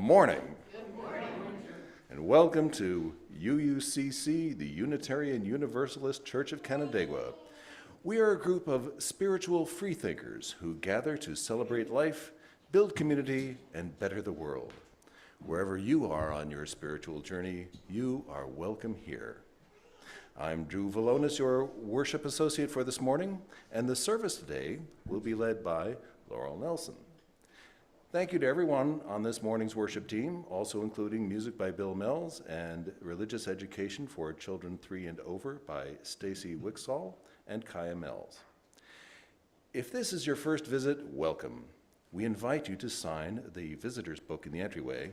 morning. Good morning. And welcome to UUCC, the Unitarian Universalist Church of Canandaigua. We are a group of spiritual freethinkers who gather to celebrate life, build community, and better the world. Wherever you are on your spiritual journey, you are welcome here. I'm Drew Valonis, your worship associate for this morning, and the service today will be led by Laurel Nelson. Thank you to everyone on this morning's worship team, also including music by Bill Mills and religious education for children 3 and over by Stacy Wixall and Kaya Mills. If this is your first visit, welcome. We invite you to sign the visitor's book in the entryway,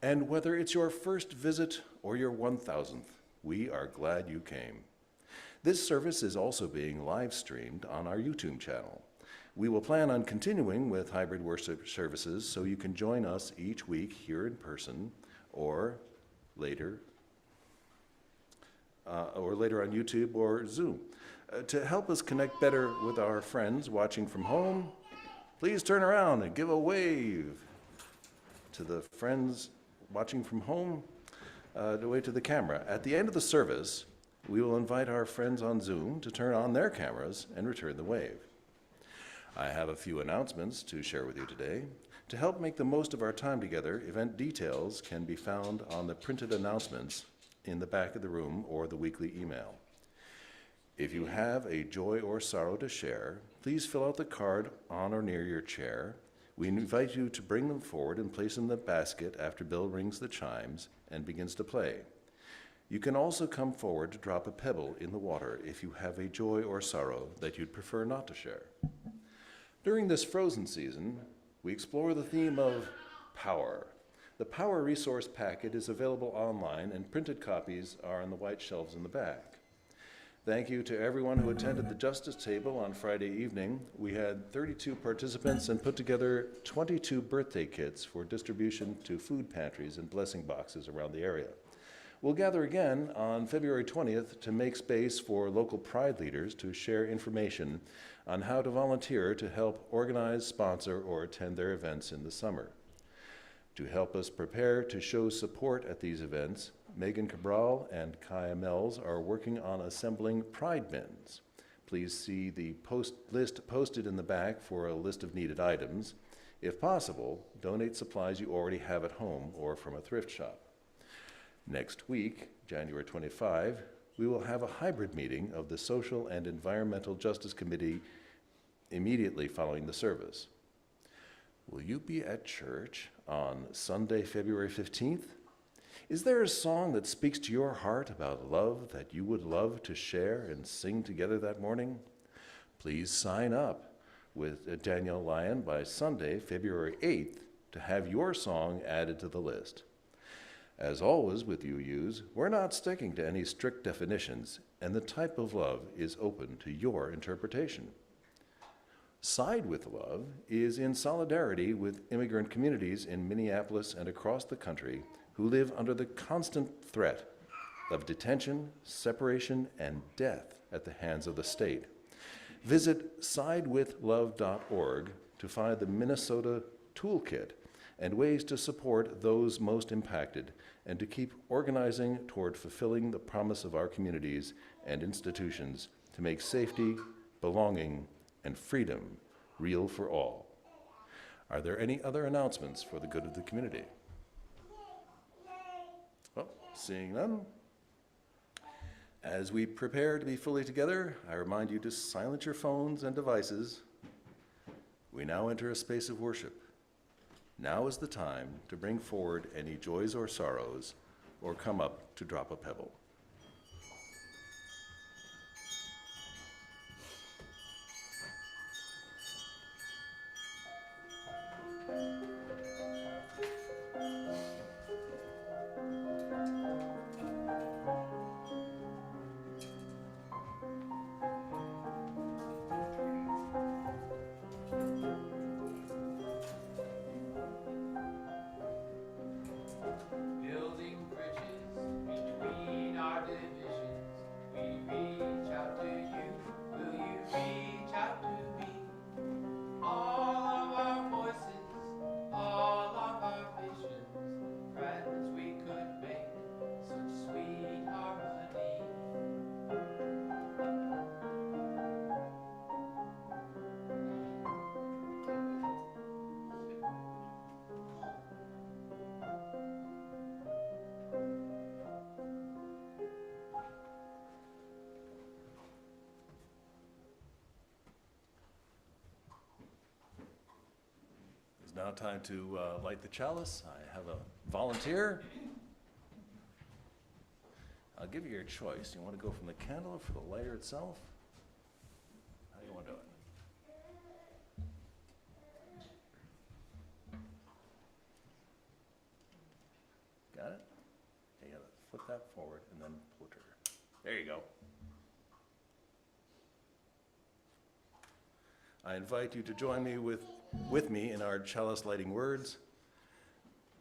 and whether it's your first visit or your 1000th, we are glad you came. This service is also being live streamed on our YouTube channel. We will plan on continuing with hybrid worship services so you can join us each week here in person or later on YouTube or Zoom. To help us connect better with our friends watching from home, please turn around and give a wave to the friends watching from home, wave to the camera. At the end of the service, we will invite our friends on Zoom to turn on their cameras and return the wave. I have a few announcements to share with you today. To help make the most of our time together, event details can be found on the printed announcements in the back of the room or the weekly email. If you have a joy or sorrow to share, please fill out the card on or near your chair. We invite you to bring them forward and place them in the basket after Bill rings the chimes and begins to play. You can also come forward to drop a pebble in the water if you have a joy or sorrow that you'd prefer not to share. During this frozen season, we explore the theme of power. The Power Resource Packet is available online, and printed copies are on the white shelves in the back. Thank you to everyone who attended the Justice Table on Friday evening. We had 32 participants and put together 22 birthday kits for distribution to food pantries and blessing boxes around the area. We'll gather again on February 20th to make space for local Pride leaders to share information on how to volunteer to help organize, sponsor, or attend their events in the summer. To help us prepare to show support at these events, Megan Cabral and Kaya Mills are working on assembling Pride bins. Please see the list posted in the back for a list of needed items. If possible, donate supplies you already have at home or from a thrift shop. Next week, January 25, we will have a hybrid meeting of the Social and Environmental Justice Committee immediately following the service. Will you be at church on Sunday, February 15th? Is there a song that speaks to your heart about love that you would love to share and sing together that morning? Please sign up with Danielle Lyon by Sunday, February 8th to have your song added to the list. As always with UUs, we're not sticking to any strict definitions, and the type of love is open to your interpretation. Side with Love is in solidarity with immigrant communities in Minneapolis and across the country who live under the constant threat of detention, separation, and death at the hands of the state. Visit sidewithlove.org to find the Minnesota Toolkit and ways to support those most impacted and to keep organizing toward fulfilling the promise of our communities and institutions to make safety, belonging, and freedom real for all. Are there any other announcements for the good of the community? Well, seeing none. As we prepare to be fully together, I remind you to silence your phones and devices. We now enter a space of worship. Now is the time to bring forward any joys or sorrows, or come up to drop a pebble. Building bridges between now time to light the chalice. I have a volunteer. I'll give you your choice. You want to go from the candle or for the lighter itself? How do you want to do it? Got it? Okay, you gotta flip that forward and then pull the trigger. There you go. I invite you to join me with me in our chalice lighting words.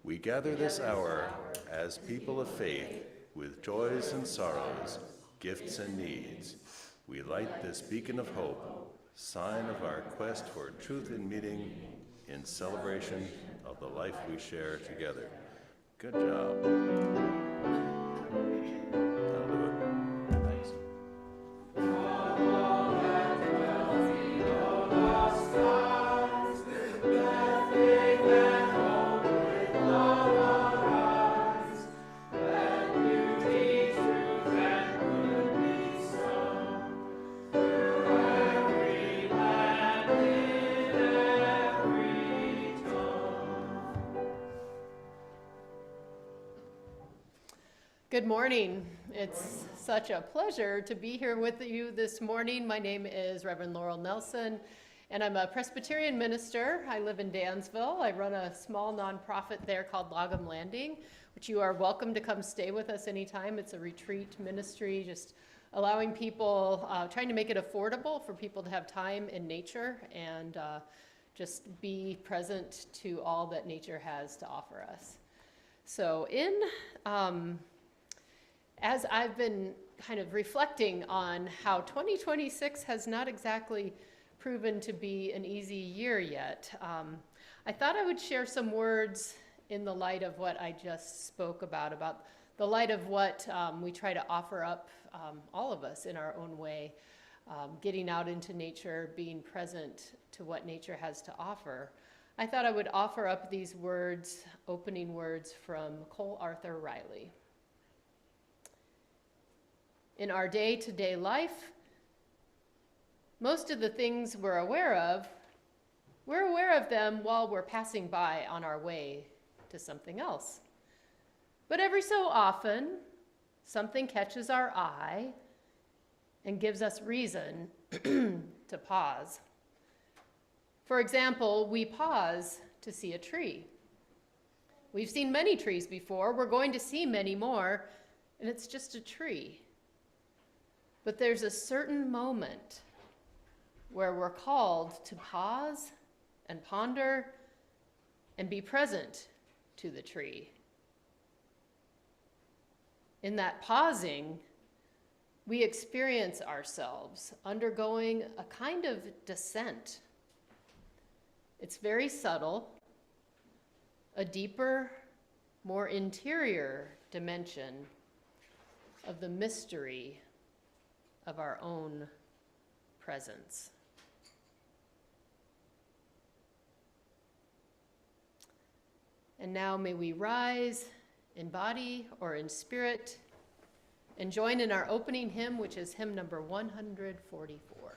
We gather this hour as people of faith, with joys and sorrows, gifts and needs. We light this beacon of hope, sign of our quest for truth in meeting, in celebration of the life we share together. Good job. That'll do it. Thanks. Good morning. It's such a pleasure to be here with you this morning. My name is Reverend Laurel Nelson, and I'm a Presbyterian minister. I live in Dansville. I run a small nonprofit there called Logum Landing, which you are welcome to come stay with us anytime. It's a retreat ministry, just allowing people, trying to make it affordable for people to have time in nature and just be present to all that nature has to offer us. So as I've been kind of reflecting on how 2026 has not exactly proven to be an easy year yet, I thought I would share some words in the light of what I just spoke about the light of what we try to offer up, all of us in our own way, getting out into nature, being present to what nature has to offer. I thought I would offer up these words, opening words from Cole Arthur Riley. In our day-to-day life, most of the things we're aware of them while we're passing by on our way to something else. But every so often, something catches our eye and gives us reason to pause. For example, we pause to see a tree. We've seen many trees before, we're going to see many more, and it's just a tree. But there's a certain moment where we're called to pause and ponder and be present to the tree. In that pausing, we experience ourselves undergoing a kind of descent. It's very subtle, a deeper, more interior dimension of the mystery of our own presence. And now may we rise in body or in spirit and join in our opening hymn, which is hymn number 144.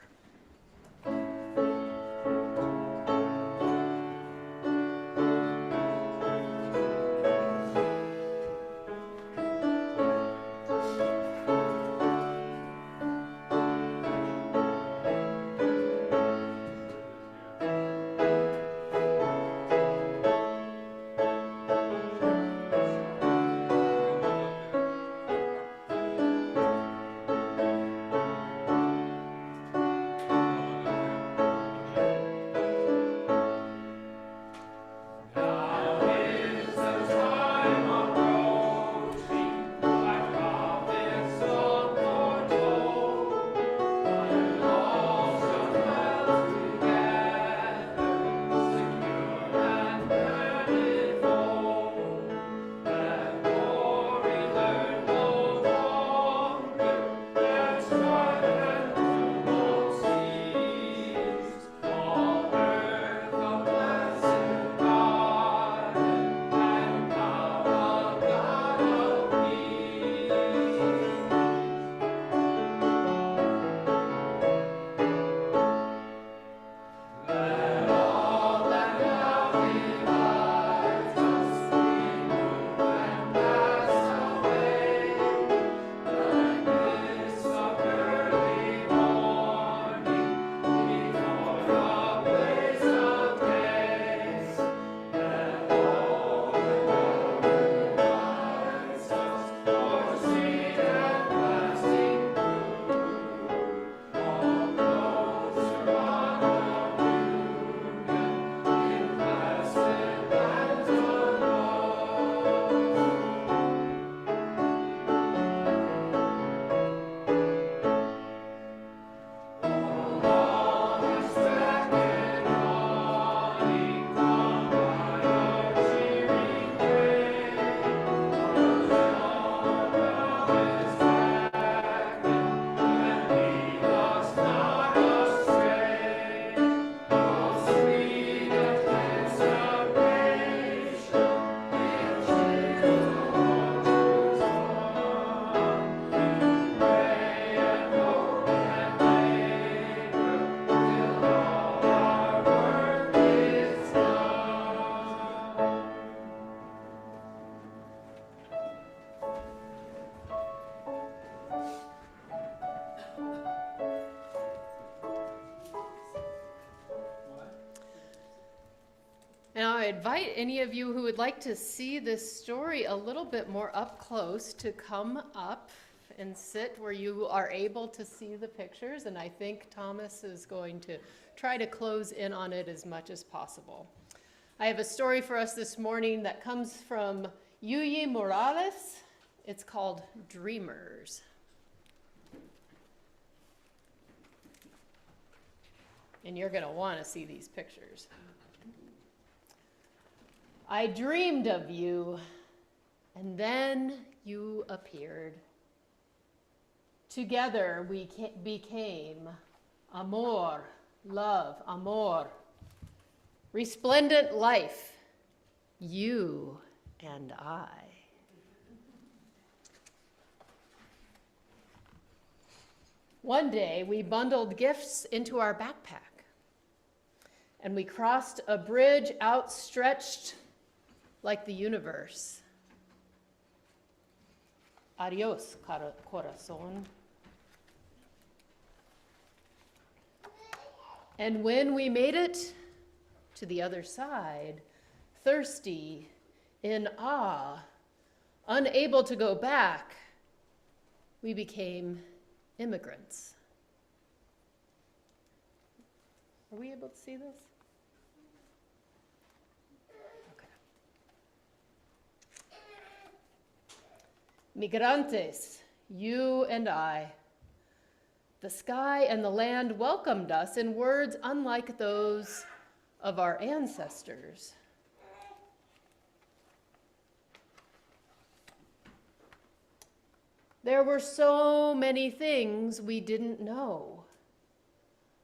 to invite any of you who would like to see this story a little bit more up close to come up and sit where you are able to see the pictures. And I think Thomas is going to try to close in on it as much as possible. I have a story for us this morning that comes from UUCC Morales. It's called Dreamers. And you're going to want to see these pictures. I dreamed of you, and then you appeared. Together we became amor, love, amor, resplendent life, you and I. One day we bundled gifts into our backpack, and we crossed a bridge outstretched like the universe. Adios, corazón. And when we made it to the other side, thirsty, in awe, unable to go back, we became immigrants. Are we able to see this? Migrantes, you and I. The sky and the land welcomed us in words unlike those of our ancestors. There were so many things we didn't know,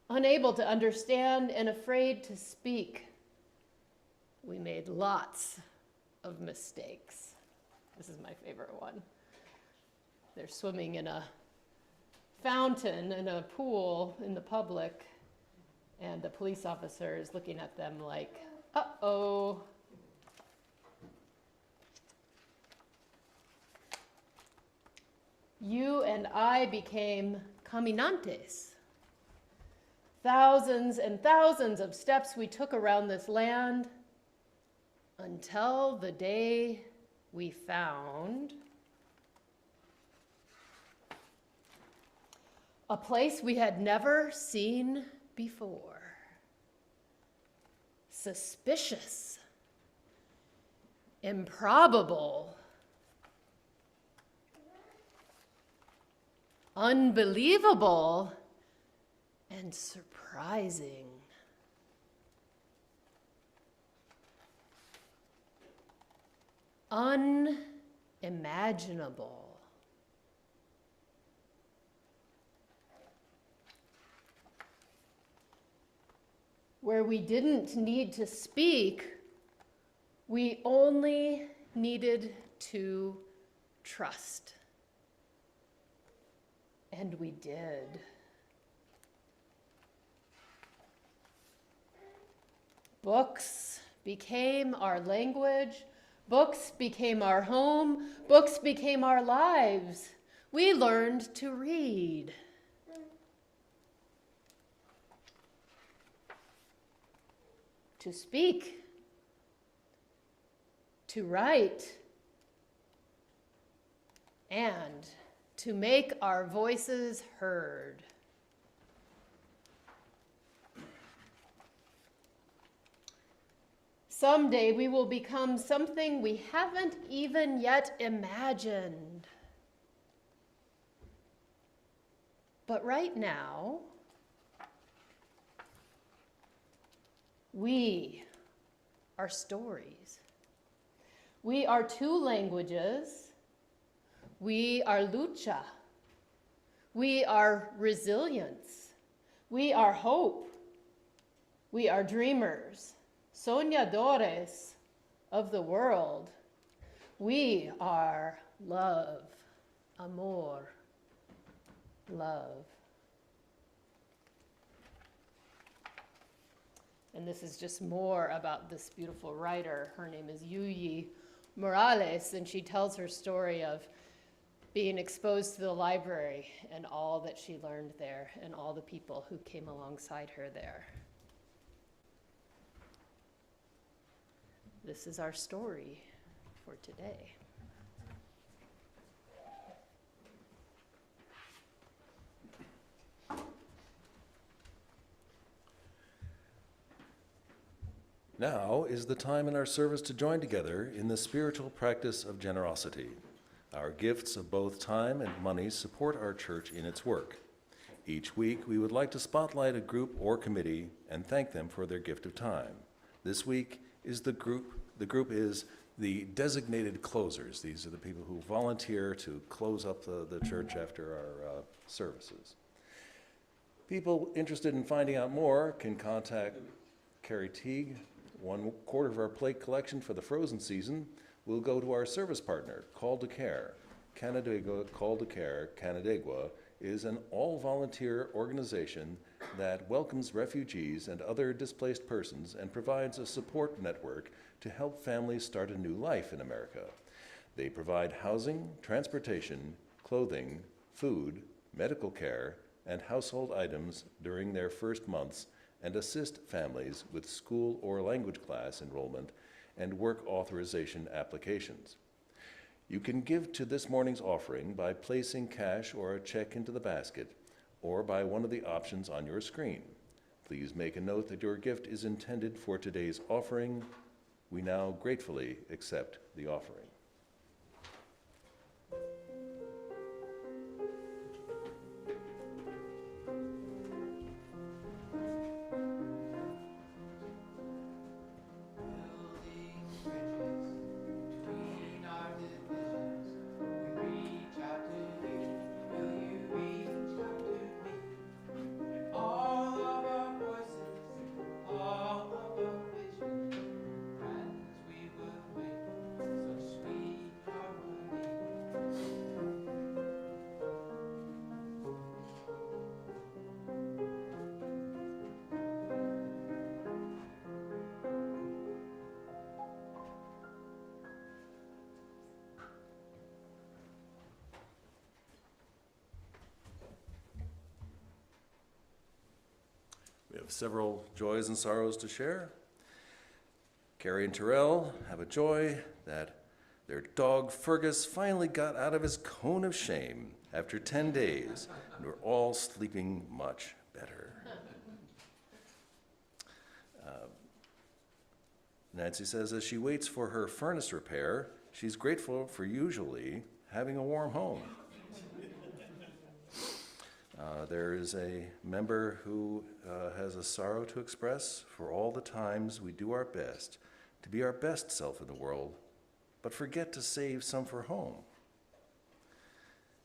unable to understand and afraid to speak. We made lots of mistakes. This is my favorite one. They're swimming in a fountain in a pool in the public, and the police officer is looking at them like, uh-oh. You and I became caminantes. Thousands and thousands of steps we took around this land until the day we found a place we had never seen before. Suspicious, improbable, unbelievable, and surprising. Unimaginable. Where we didn't need to speak, we only needed to trust. And we did. Books became our language. Books became our home. Books became our lives. We learned to read. To speak. To write. And to make our voices heard. Someday we will become something we haven't even yet imagined. But right now, we are stories. We are two languages. We are lucha. We are resilience. We are hope. We are dreamers, soñadores of the world. We are love, amor, love. And this is just more about this beautiful writer. Her name is UUCC Morales, and she tells her story of being exposed to the library and all that she learned there and all the people who came alongside her there. This is our story for today. Now is the time in our service to join together in the spiritual practice of generosity. Our gifts of both time and money support our church in its work. Each week, we would like to spotlight a group or committee and thank them for their gift of time. This week is the group is the designated closers. These are the people who volunteer to close up the church after our services. People interested in finding out more can contact Carrie Teague. 1/4 of our plate collection for the frozen season will go to our service partner, Call to Care. Canandaigua Call to Care, Canandaigua, is an all-volunteer organization that welcomes refugees and other displaced persons and provides a support network to help families start a new life in America. They provide housing, transportation, clothing, food, medical care, and household items during their first months and assist families with school or language class enrollment and work authorization applications. You can give to this morning's offering by placing cash or a check into the basket or by one of the options on your screen. Please make a note that your gift is intended for today's offering. We now gratefully accept the offering. We have several joys and sorrows to share. Carrie and Terrell have a joy that their dog Fergus finally got out of his cone of shame after 10 days, and we're all sleeping much better. Nancy says as she waits for her furnace repair, she's grateful for usually having a warm home. There is a member who has a sorrow to express for all the times we do our best to be our best self in the world, but forget to save some for home.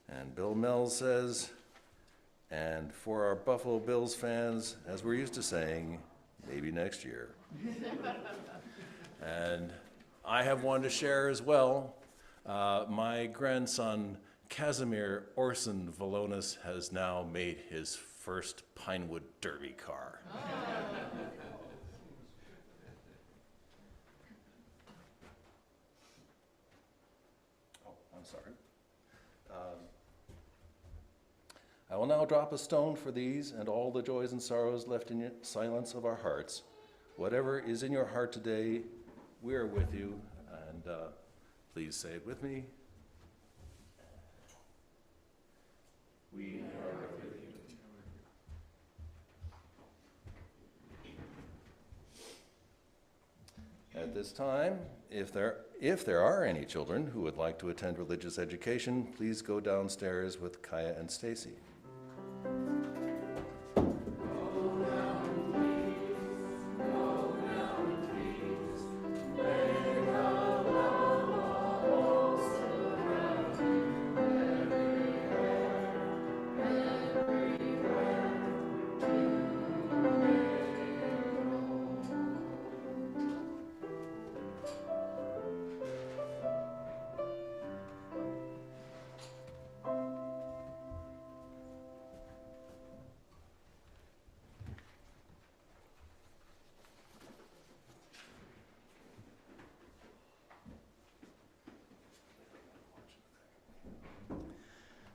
And Bill Mells says, and for our Buffalo Bills fans, as we're used to saying, maybe next year. And I have one to share as well. My grandson, Casimir Orson Valonis, has now made his first Pinewood Derby car. Oh, I'm sorry. I will now drop a stone for these and all the joys and sorrows left in the silence of our hearts. Whatever is in your heart today, we are with you, and please say it with me. We are with you. At this time, if there are any children who would like to attend religious education, please go downstairs with Kaya and Stacy.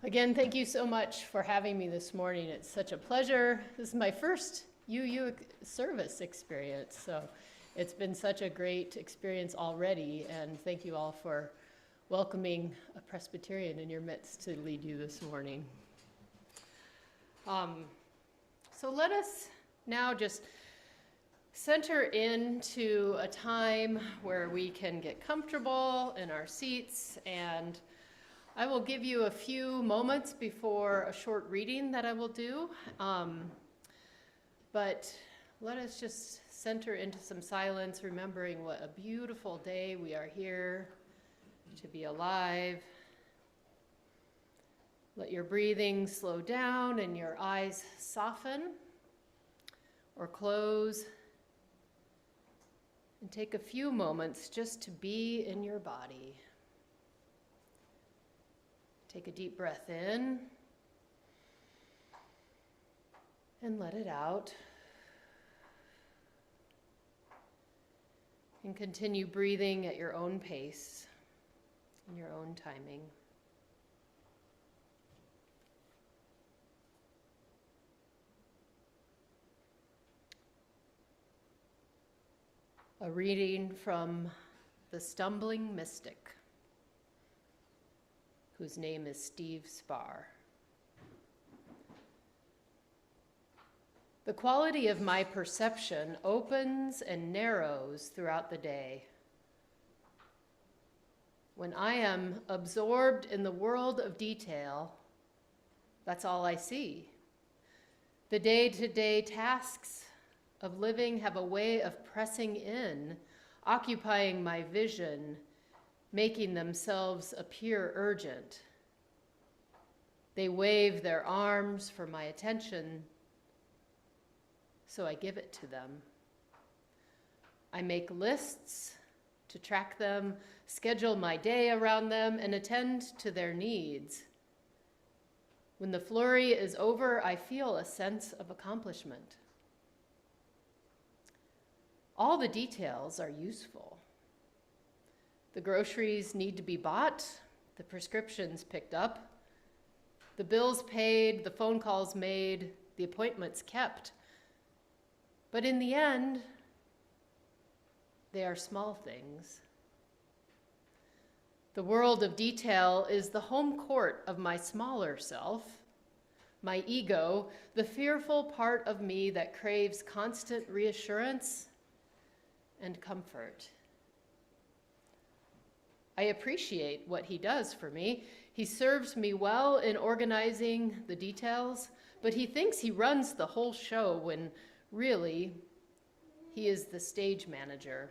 Again, thank you so much for having me this morning. It's such a pleasure. This is my first UU service experience, so It's been such a great experience already, and thank you all for welcoming a Presbyterian in your midst to lead you this morning. So let us now just center into a time where we can get comfortable in our seats, and I will give you a few moments before a short reading that I will do. But let us just center into some silence, remembering what a beautiful day we are here to be alive. Let your breathing slow down and your eyes soften or close. And take a few moments just to be in your body. Take a deep breath in and let it out. And continue breathing at your own pace, in your own timing. A reading from The Stumbling Mystic, whose name is Steve Spar. The quality of my perception opens and narrows throughout the day. When I am absorbed in the world of detail, that's all I see. The day-to-day tasks of living have a way of pressing in, occupying my vision, making themselves appear urgent. They wave their arms for my attention, so I give it to them. I make lists to track them, schedule my day around them, and attend to their needs. When the flurry is over, I feel a sense of accomplishment. All the details are useful. The groceries need to be bought, the prescriptions picked up, the bills paid, the phone calls made, the appointments kept. But in the end, they are small things. The world of detail is the home court of my smaller self, my ego, the fearful part of me that craves constant reassurance and comfort. I appreciate what he does for me. He serves me well in organizing the details, but he thinks he runs the whole show when really he is the stage manager.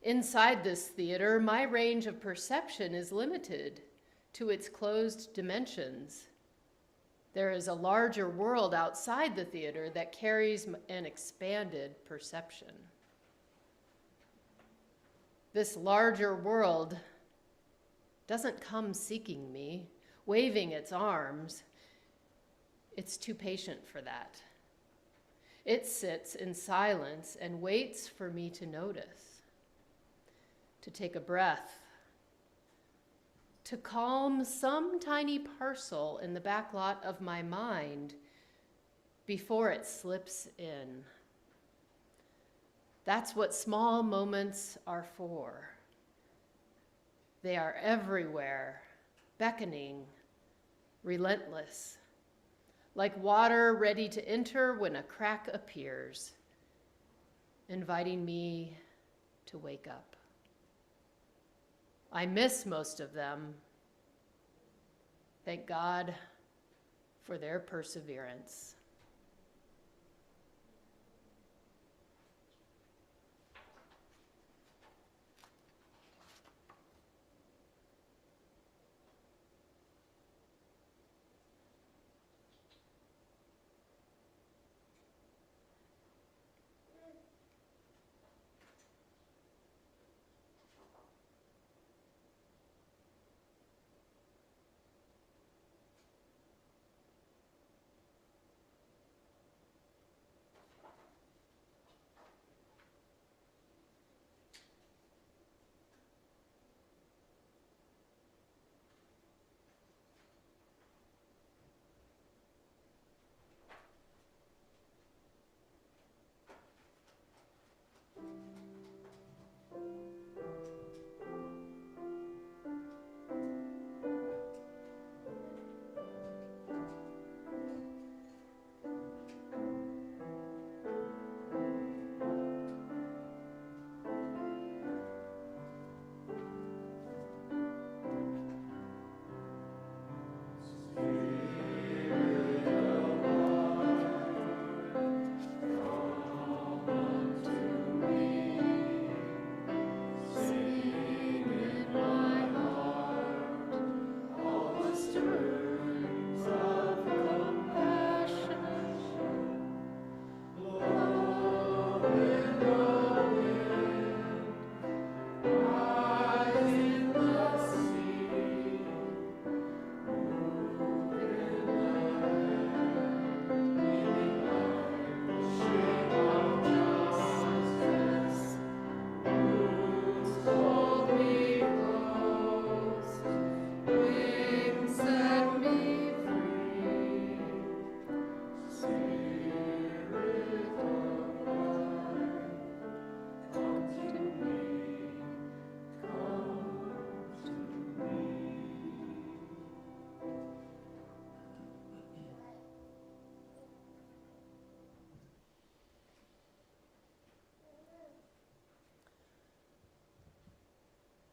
Inside this theater, my range of perception is limited to its closed dimensions. There is a larger world outside the theater that carries an expanded perception. This larger world doesn't come seeking me, waving its arms. It's too patient for that. It sits in silence and waits for me to notice, to take a breath, to calm some tiny parcel in the backlot of my mind before it slips in. That's what small moments are for. They are everywhere, beckoning, relentless, like water ready to enter when a crack appears, inviting me to wake up. I miss most of them. Thank God for their perseverance.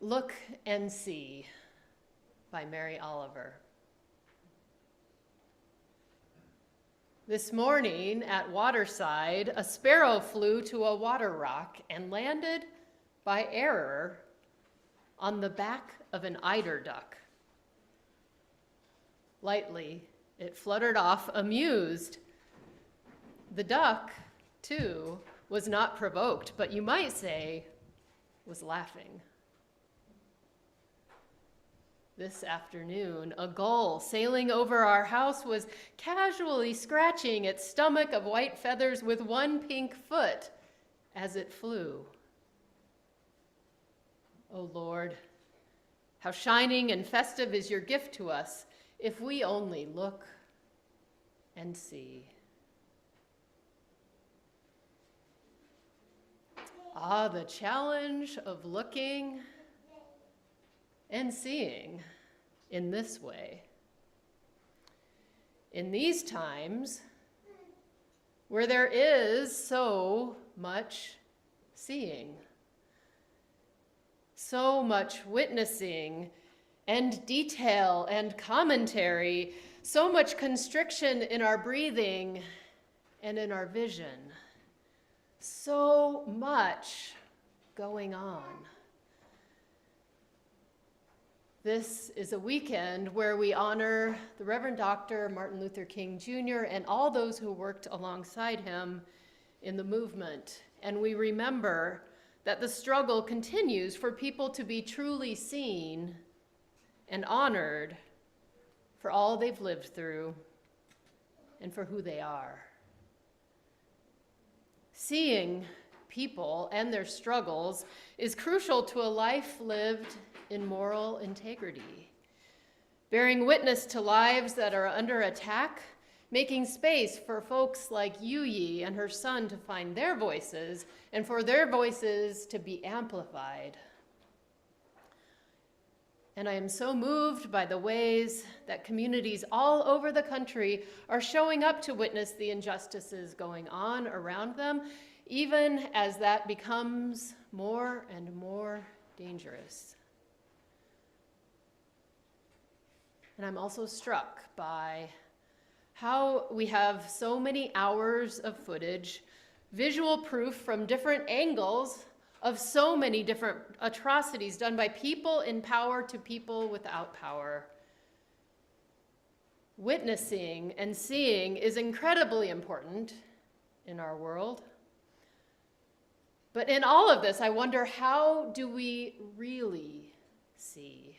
Look and See by Mary Oliver. This morning at Waterside, a sparrow flew to a water rock and landed by error on the back of an eider duck. Lightly, it fluttered off, amused. The duck, too, was not provoked, but you might say was laughing. This afternoon, a gull sailing over our house was casually scratching its stomach of white feathers with one pink foot as it flew. O Lord, how shining and festive is your gift to us if we only look and see. Ah, the challenge of looking and seeing in this way. In these times where there is so much seeing, so much witnessing and detail and commentary, so much constriction in our breathing and in our vision, so much going on. This is a weekend where we honor the Reverend Dr. Martin Luther King Jr. and all those who worked alongside him in the movement. And we remember that the struggle continues for people to be truly seen and honored for all they've lived through and for who they are. Seeing people and their struggles is crucial to a life lived in moral integrity, bearing witness to lives that are under attack, making space for folks like Yu and her son to find their voices and for their voices to be amplified. And I am so moved by the ways that communities all over the country are showing up to witness the injustices going on around them, even as that becomes more and more dangerous. And I'm also struck by how we have so many hours of footage, visual proof from different angles of so many different atrocities done by people in power to people without power. Witnessing and seeing is incredibly important in our world. But in all of this, I wonder, how do we really see?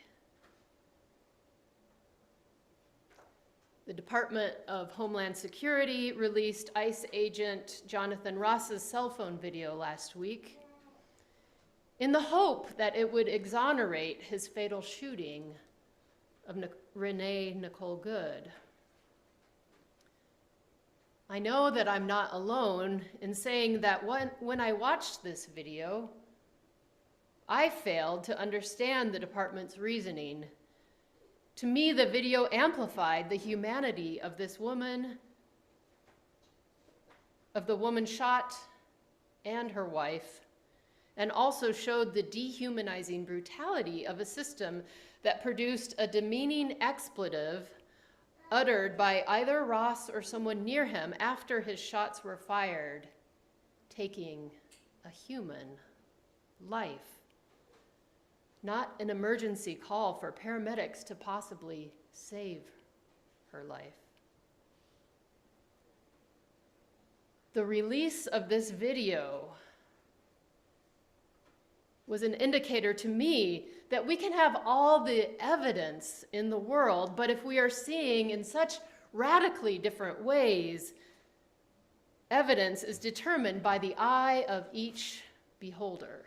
The Department of Homeland Security released ICE agent Jonathan Ross's cell phone video last week in the hope that it would exonerate his fatal shooting of Renee Nicole Good. I know that I'm not alone in saying that when I watched this video, I failed to understand the department's reasoning. To me, the video amplified the humanity of this woman, of the woman shot and her wife, and also showed the dehumanizing brutality of a system that produced a demeaning expletive uttered by either Ross or someone near him after his shots were fired, taking a human life. Not an emergency call for paramedics to possibly save her life. The release of this video was an indicator to me that we can have all the evidence in the world, but if we are seeing in such radically different ways, evidence is determined by the eye of each beholder.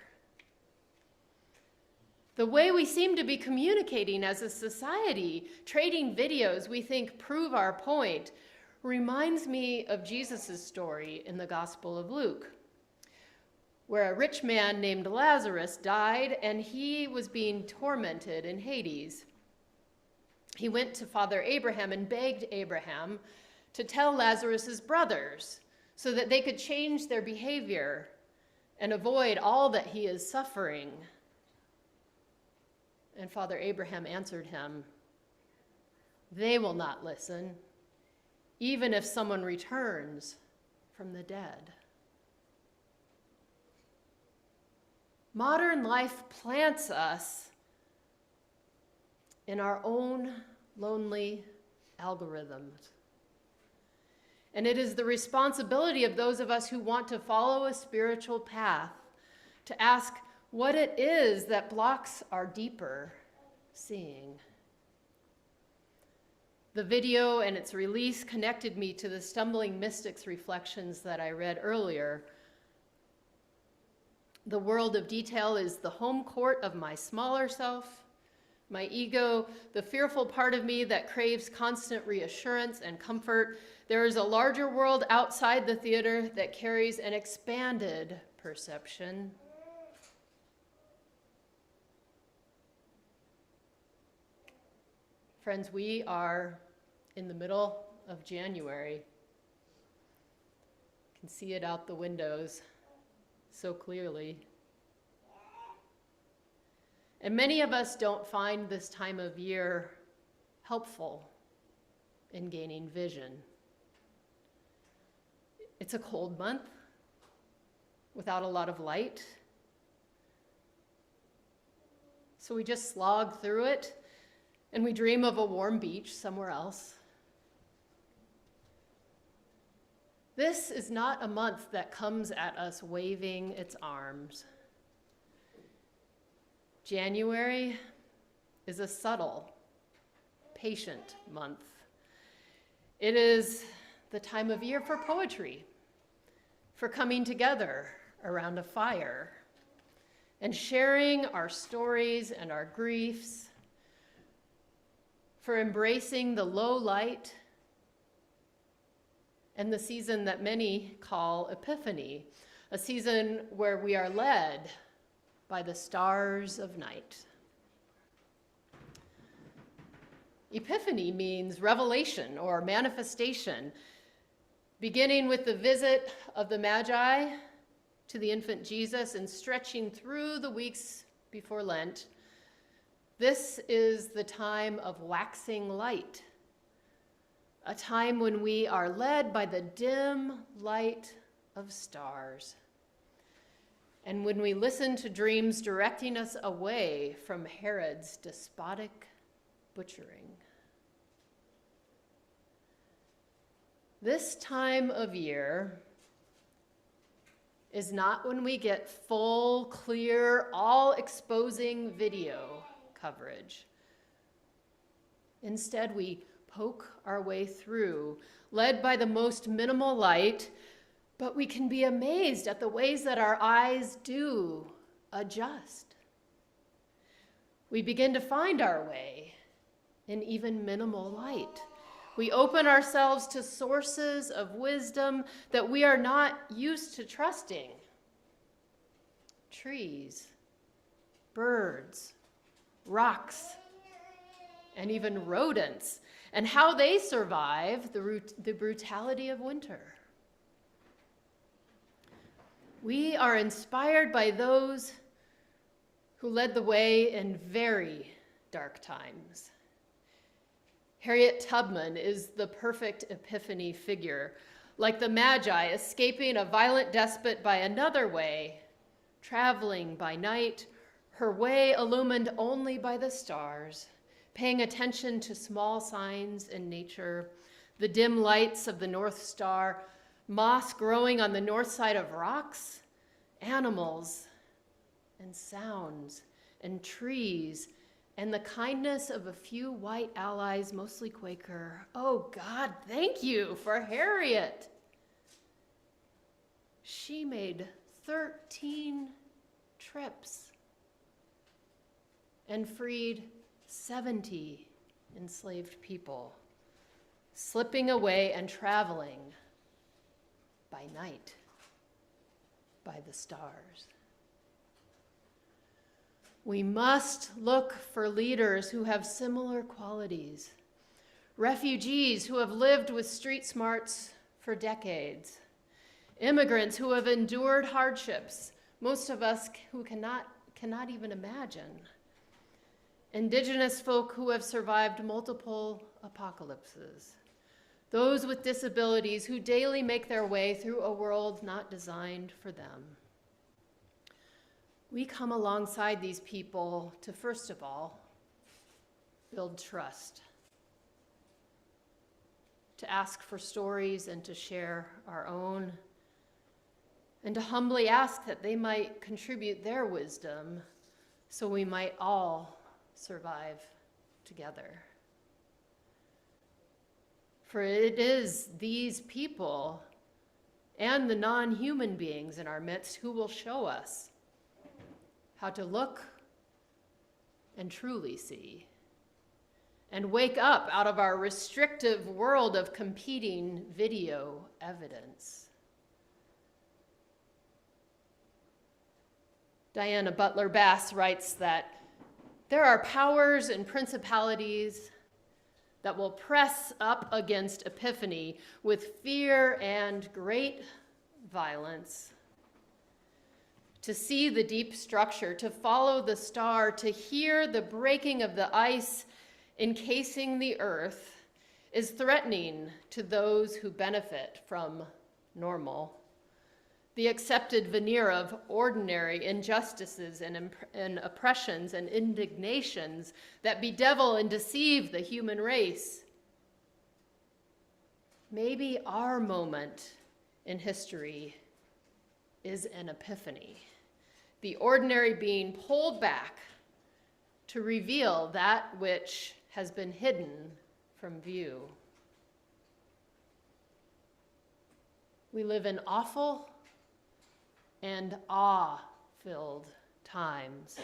The way we seem to be communicating as a society, trading videos we think prove our point, reminds me of Jesus' story in the Gospel of Luke, where a rich man named Lazarus died and he was being tormented in Hades. He went to Father Abraham and begged Abraham to tell Lazarus' brothers so that they could change their behavior and avoid all that he is suffering. And Father Abraham answered him, "They will not listen, even if someone returns from the dead." Modern life plants us in our own lonely algorithms. And it is the responsibility of those of us who want to follow a spiritual path to ask what it is that blocks our deeper seeing. The video and its release connected me to the Stumbling Mystics reflections that I read earlier. The world of detail is the home court of my smaller self, my ego, the fearful part of me that craves constant reassurance and comfort. There is a larger world outside the theater that carries an expanded perception. Friends, we are in the middle of January. You can see it out the windows so clearly. And many of us don't find this time of year helpful in gaining vision. It's a cold month without a lot of light. So we just slog through it and we dream of a warm beach somewhere else. This is not a month that comes at us waving its arms. January is a subtle, patient month. It is the time of year for poetry, for coming together around a fire and sharing our stories and our griefs, for embracing the low light and the season that many call Epiphany, a season where we are led by the stars of night. Epiphany means revelation or manifestation, beginning with the visit of the Magi to the infant Jesus and stretching through the weeks before Lent. This is the time of waxing light, a time when we are led by the dim light of stars, and when we listen to dreams directing us away from Herod's despotic butchering. This time of year is not when we get full, clear, all-exposing video coverage. Instead, we poke our way through, led by the most minimal light, but we can be amazed at the ways that our eyes do adjust. We begin to find our way in even minimal light. We open ourselves to sources of wisdom that we are not used to trusting. Trees, birds, rocks, and even rodents, and how they survive the brutality of winter. We are inspired by those who led the way in very dark times. Harriet Tubman is the perfect epiphany figure, like the Magi escaping a violent despot by another way, traveling by night, her way illumined only by the stars, paying attention to small signs in nature, the dim lights of the North Star, moss growing on the north side of rocks, animals and sounds and trees, and the kindness of a few white allies, mostly Quaker. Oh God, thank you for Harriet. She made 13 trips and freed 70 enslaved people, slipping away and traveling by night, by the stars. We must look for leaders who have similar qualities, refugees who have lived with street smarts for decades, immigrants who have endured hardships, most of us who cannot even imagine, Indigenous folk who have survived multiple apocalypses, those with disabilities who daily make their way through a world not designed for them. We come alongside these people to, first of all, build trust, to ask for stories and to share our own, and to humbly ask that they might contribute their wisdom so we might all survive together. For it is these people and the non-human beings in our midst who will show us how to look and truly see, and wake up out of our restrictive world of competing video evidence. Diana Butler Bass writes that there are powers and principalities that will press up against Epiphany with fear and great violence. To see the deep structure, to follow the star, to hear the breaking of the ice encasing the earth is threatening to those who benefit from normal. The accepted veneer of ordinary injustices and oppressions and indignations that bedevil and deceive the human race. Maybe our moment in history is an epiphany, the ordinary being pulled back to reveal that which has been hidden from view. We live in awful and awe-filled times.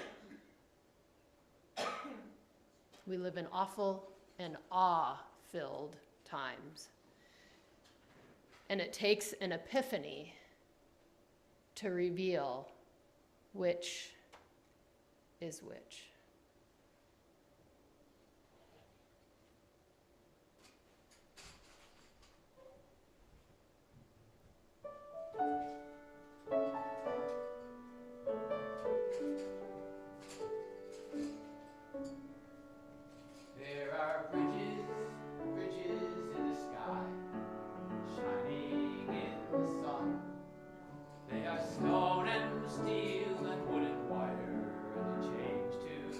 We live in awful and awe-filled times. And it takes an epiphany to reveal which is which. There are bridges, bridges in the sky, shining in the sun. They are stone and steel and wood and wire, and a change to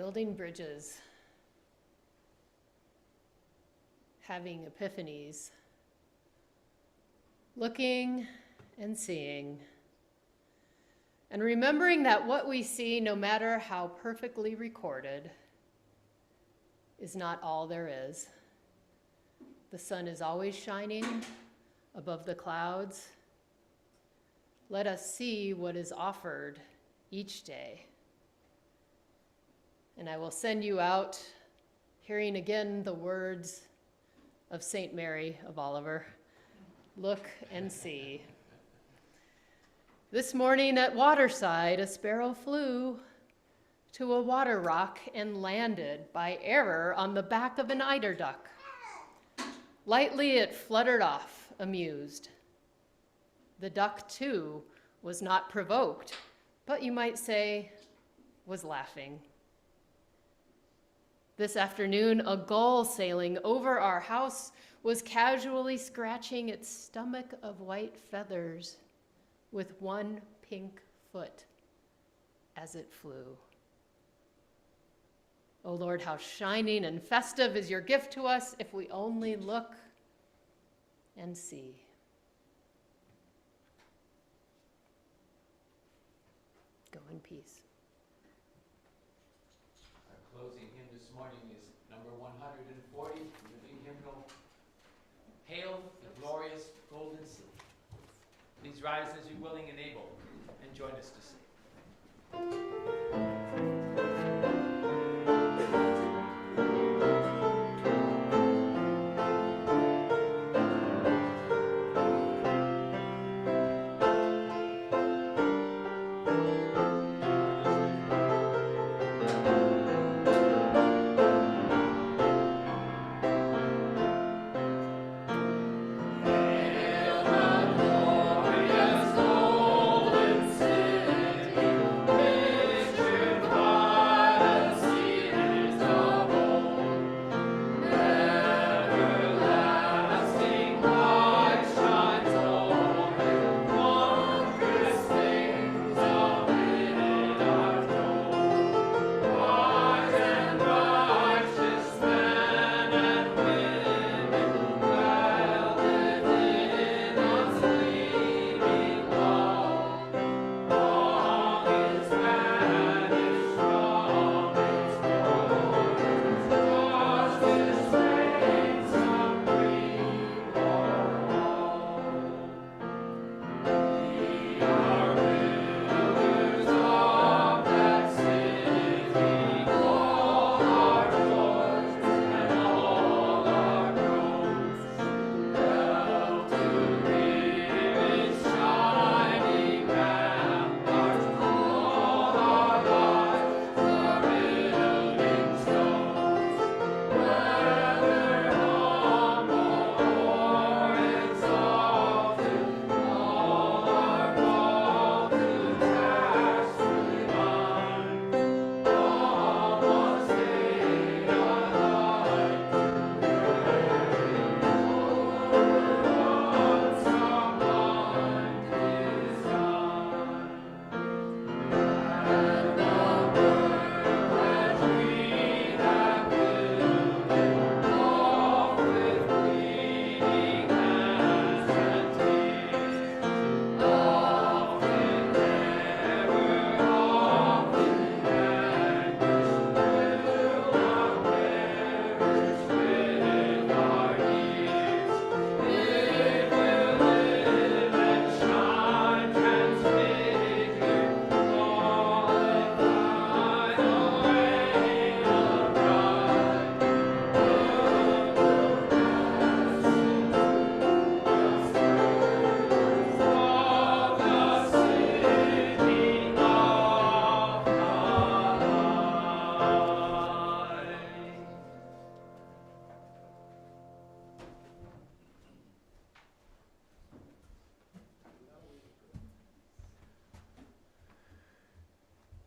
building bridges, having epiphanies, looking and seeing, and remembering that what we see, no matter how perfectly recorded, is not all there is. The sun is always shining above the clouds. Let us see what is offered each day. And I will send you out hearing again the words of St. Mary of Oliver. Look and see. This morning at Waterside, a sparrow flew to a water rock and landed by error on the back of an eider duck. Lightly it fluttered off, amused. The duck, too, was not provoked, but you might say was laughing. This afternoon, a gull sailing over our house was casually scratching its stomach of white feathers with one pink foot as it flew. O Lord, how shining and festive is your gift to us if we only look and see. Go in peace. Our closing hymn this morning is number 140, living hymnal, Hail the Glorious Golden City. Please rise as you're willing and able, and join us to sing.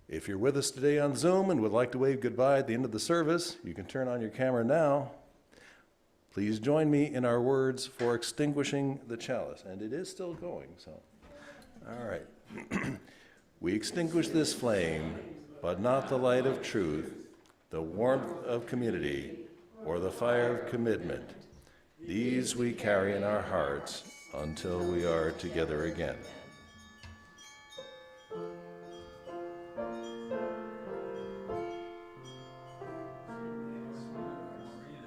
If you're with us today on Zoom and would like to wave goodbye at the end of the service, you can turn on your camera now. Please join me in our words for extinguishing the chalice. And it is still going, so. All right. We extinguish this flame, but not the light of truth. the warmth of community, or the fire of commitment. These we carry in our hearts until we are together again.